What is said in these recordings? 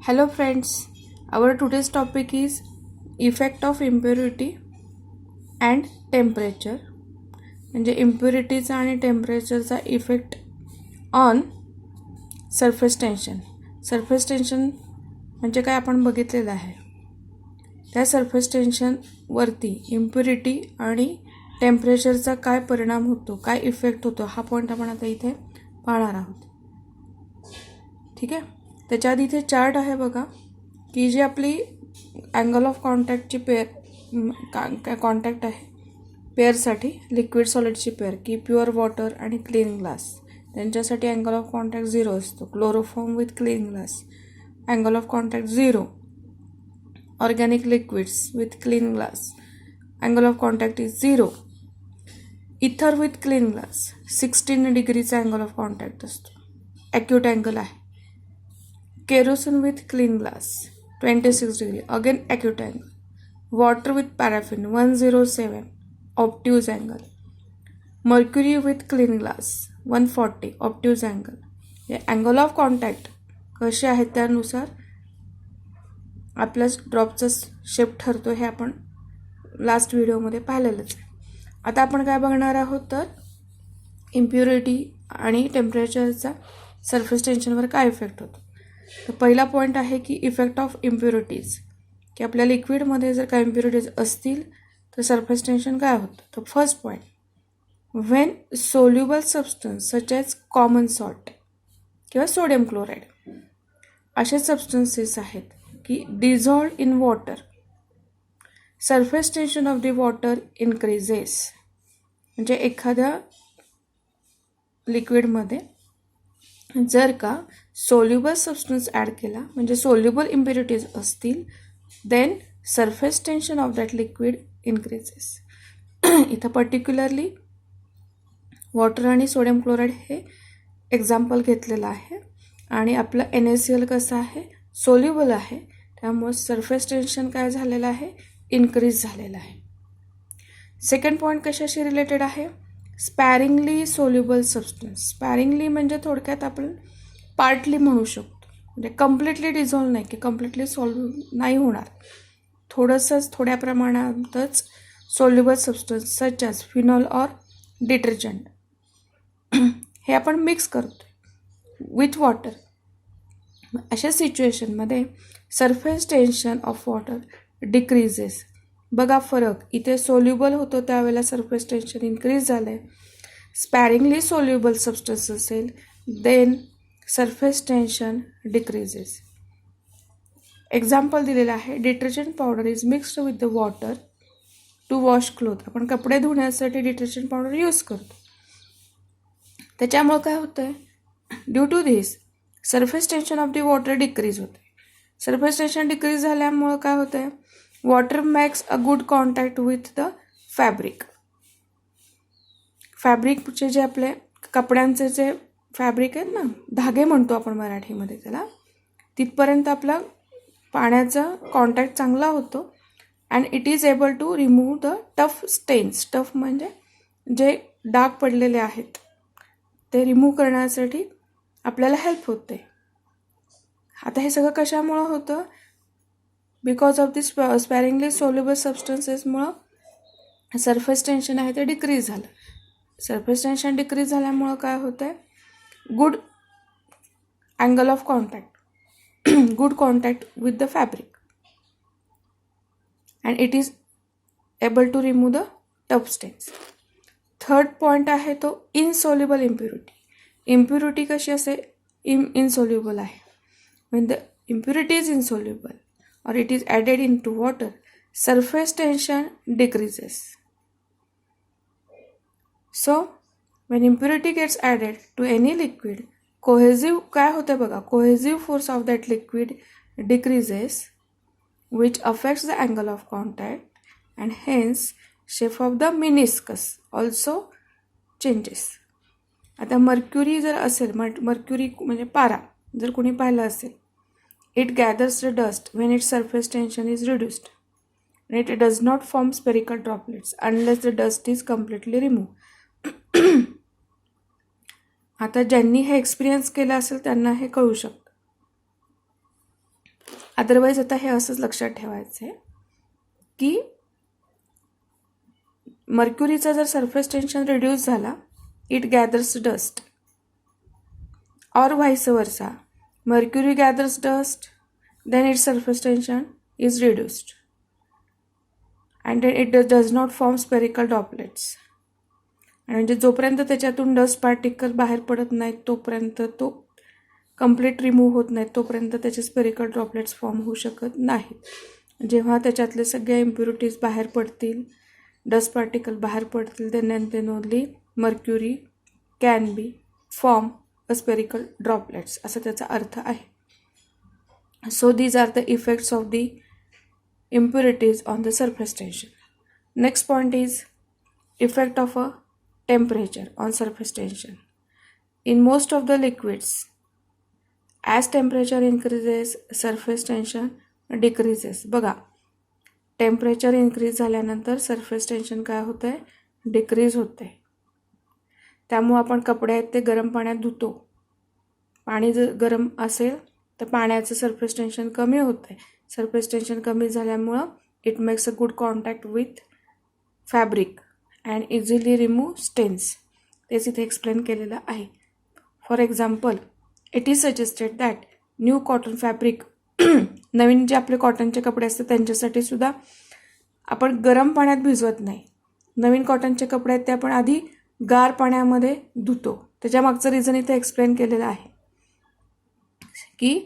Hello friends, our today's topic is effect of impurity and temperature. म्हणजे इम्प्युरिटीचा आणि टेम्परेचरचा effect on surface tension. Surface tension म्हणजे काय आपण बघितलेलं आहे. त्या सरफेस टेन्शनवरती इम्प्युरिटी आणि टेम्परेचरचा काय परिणाम होतो, काय इफेक्ट होतो, हा पॉईंट आपण आता इथे पाहणार आहोत. ठीक आहे. त्याच्या आधी इथे चार्ट आहे बघा, की जी आपली अँगल ऑफ कॉन्टॅक्टची पेअर कॉन्टॅक्ट आहे पेअरसाठी लिक्विड सॉलिडची पेअर, की प्युअर वॉटर आणि क्लीन ग्लास, त्यांच्यासाठी अँगल ऑफ कॉन्टॅक्ट 0 असतो. Chloroform with clean glass angle of contact 0. Organic liquids with clean glass angle of contact is 0. इथर विथ क्लीन ग्लास 16 डिग्रीचा angle of contact असतो, acute angle आहे. Kerosene with clean glass 26 degree, again acute angle. Water with paraffin 107 obtuse angle. Mercury with clean glass 140 obtuse angle. हे angle of contact कसे आहेत त्यानुसार आपल्या ड्रॉपचा shape ठरतो, हे आपण लास्ट व्हिडिओमध्ये पाहिलेलंच आहे. आता आपण काय बघणार आहोत, तर इम्प्युरिटी आणि टेम्परेचरचा सरफेस टेन्शनवर काय इफेक्ट होतो. तर पहिला पॉईंट आहे की इफेक्ट ऑफ इम्प्युरिटीज, की आपल्या लिक्विडमध्ये जर काही इम्प्युरिटीज असतील तर सरफेस टेन्शन काय होतं. तर first point, when soluble substance such as common salt किंवा सोडियम क्लोराईड असे सबस्टन्सेस आहेत की dissolved in water, surface tension of the water increases. म्हणजे एखाद्या लिक्विडमध्ये जर का सोल्युबल सबस्टन्स ॲड केला, म्हणजे सोल्युबल इम्प्युरिटीज असतील, then surface tension of that liquid increases. इथं पर्टिक्युलरली वॉटर आणि सोडियम क्लोराईड हे एक्झाम्पल घेतलेलं आहे. आणि आपलं NaCl कसं आहे, सोल्युबल आहे, त्यामुळे सरफेस टेन्शन काय झालेलं आहे, इन्क्रीज झालेलं आहे. सेकंड पॉईंट कशाशी रिलेटेड आहे, स्पॅरिंगली सोल्युबल सबस्टन्स. स्पॅरिंगली म्हणजे थोडक्यात आपण पार्टली म्हणू शकतो, म्हणजे कम्प्लिटली डिझॉल्व नाही, की कम्प्लिटली सॉल्व्ह नाही होणार, थोडंसंच थोड्या प्रमाणातच soluble substance such as phenol or detergent हे आपण मिक्स करतो विथ वॉटर. अशा सिच्युएशनमध्ये surface tension of water decreases. बघा फरक, इथे सोल्युबल होतो त्यावेळेला सरफेस टेन्शन इन्क्रीज झालं आहे. स्पॅरिंगली सोल्युबल सबस्टन्स असेल then surface tension decreases. Example दिलेलं आहे, detergent powder is mixed with the water to wash cloth. आपण कपडे धुण्यासाठी डिटर्जंट पावडर यूज करतो. त्याच्यामुळं काय होतं आहे, due to this surface tension of the water decrease होते. सरफेस टेन्शन डिक्रीज झाल्यामुळं काय होतं आहे, water makes a good contact with the fabric. फॅब्रिकचे जे आपले कपड्यांचे जे फॅब्रिक आहेत ना, धागे म्हणतो आपण मराठीमध्ये त्याला, तिथपर्यंत आपला पाण्याचा कॉन्टॅक्ट चांगला होतो. And it is able to remove the tough stains. Tough म्हणजे जे डाग पडलेले आहेत ते रिमूव्ह करण्यासाठी आपल्याला हेल्प होते. आता हे सगळं कशामुळं होतं, because of this sparingly soluble सबस्टन्सेसमुळं सरफेस टेन्शन आहे ते डिक्रीज झालं. सरफेस टेन्शन डिक्रीज झाल्यामुळं काय होतं आहे, good angle of contact, good contact with the fabric, and it is able to remove the tough stains. Third point आहे तो इनसोल्युबल इम्प्युरिटी. इम्प्युरिटी कशी असे इनसोल्युबल आहे. when the impurity is insoluble or it is added into water, surface tension decreases. So when impurity gets added to any liquid, cohesive काय होते बघा, cohesive force of that liquid decreases, which affects the angle of contact and hence shape of the meniscus also changes. आता mercury जर असेल, mercury म्हणजे पारा जर कोणी पाहिलं असेल, it gathers the dust when its surface tension is reduced and it does not form spherical droplets unless the dust is completely removed. आता ज्यांनी हे एक्सपिरियन्स केलं असेल त्यांना हे कळू शकतं. अदरवाईज आता हे असंच लक्षात ठेवायचं आहे की मर्क्युरीचा जर सरफेस टेन्शन रिड्यूस झाला, इट गॅदर्स डस्ट, और व्हाइस वर्सा, mercury gathers dust, then its surface tension is reduced and then it does not form spherical droplets. आणि म्हणजे जोपर्यंत त्याच्यातून डस्ट पार्टिकल बाहेर पडत नाहीत तोपर्यंत तो कम्प्लीट रिमूव्ह होत नाहीत तोपर्यंत त्याचे स्पेरिकल ड्रॉपलेट्स फॉर्म होऊ शकत नाहीत. जेव्हा त्याच्यातले सगळे इम्प्युरिटीज बाहेर पडतील, डस्ट पार्टिकल बाहेर पडतील, then only mercury can be form spherical droplets असा त्याचा अर्थ आहे. So these are the effects of the impurities on the surface tension. Next point is effect of a temperature on surface tension. In most of the liquids, as temperature increases, surface tension decreases. बघा, temperature increase झाल्यानंतर surface tension काय होतं आहे, decrease होते. त्यामुळे आपण कपडे आहेत ते गरम पाण्यात धुतो. पाणी जर गरम असेल तर पाण्याचं सरफेस टेन्शन कमी होते. सरफेस टेन्शन कमी झाल्यामुळं it makes a good contact with fabric and easily remove stains. तेच इथे एक्सप्लेन केलेलं आहे. For example, it is suggested that new cotton fabric, नवीन जे आपले कॉटनचे कपडे असतात त्यांच्यासाठी सुद्धा आपण गरम पाण्यात भिजवत नाही. नवीन कॉटनचे कपडे आहेत ते आपण आधी गार पाण्यामध्ये धुतो. त्याच्या मागचं रिझन इथे एक्सप्लेन केलेलं आहे की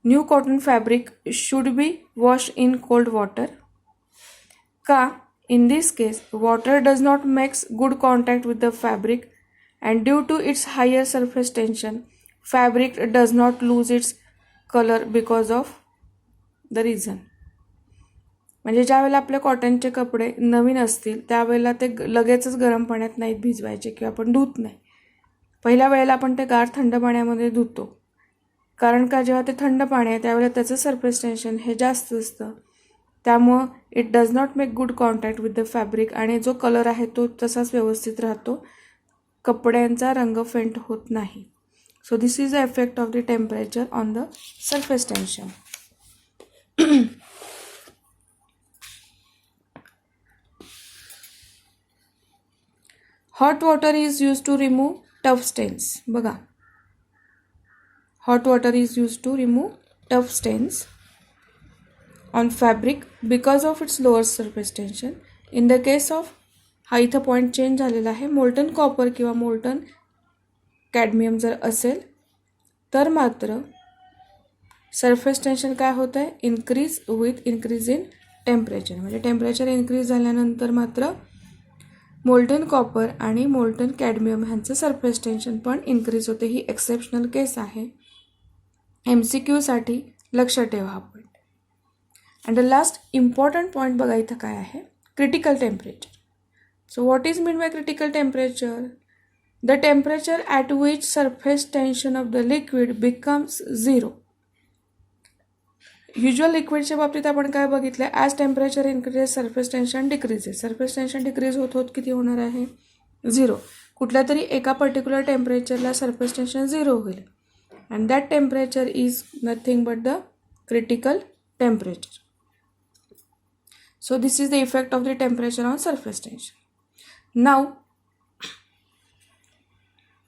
new cotton fabric should be wash in cold water. का? In this case water does not makes good contact with the fabric and due to its higher surface tension fabric does not lose its colour because of the reason. म्हणजे ज्यावेळेला आपले कॉटनचे कपडे नवीन असतील त्यावेळेला ते लगेचच गरम पाण्यात नाहीत भिजवायचे किंवा आपण धुत नाही. पहिल्या वेळेला आपण ते गार थंड पाण्यामध्ये धुतो. कारण का, जेव्हा ते थंड पाणी आहे त्यावेळेला त्याचं सरफेस टेन्शन हे जास्त असतं. त्यामुळं it does not make good contact with the fabric आणि जो कलर आहे तो तसाच व्यवस्थित राहतो. कपड्यांचा रंग फेंट होत नाही. So this is the effect of the temperature on the surface tension. Hot water is use to remove tough stains. बघा, hot water is use to remove tough stains on fabric because of its lower surface tension. In the case of, हा इथं point change झालेला आहे, molten copper किंवा molten cadmium जर असेल तर मात्र सरफेस टेन्शन काय होतं आहे, increase with increase in temperature. म्हणजे टेम्परेचर इन्क्रीज झाल्यानंतर मात्र मोल्टन कॉपर आणि मोल्टन कॅडमियम ह्यांचं सरफेस टेन्शन पण इन्क्रीज होते. ही एक्सेप्शनल केस आहे. MCQसाठी लक्ष ठेवा हा point. And the last important point बघा इथं काय आहे, critical temperature. So what is mean by critical temperature? The temperature at which surface tension of the liquid becomes 0. Usual लिक्विडच्या बाबतीत आपण काय बघितलं, as temperature increases surface tension decreases. Surface tension decrease होत होत किती होणार आहे, 0. कुठल्या तरी एका पर्टिक्युलर टेम्परेचरला सरफेस टेन्शन 0 होईल and that temperature is nothing but the critical temperature. So this is the effect of the temperature on surface tension. Now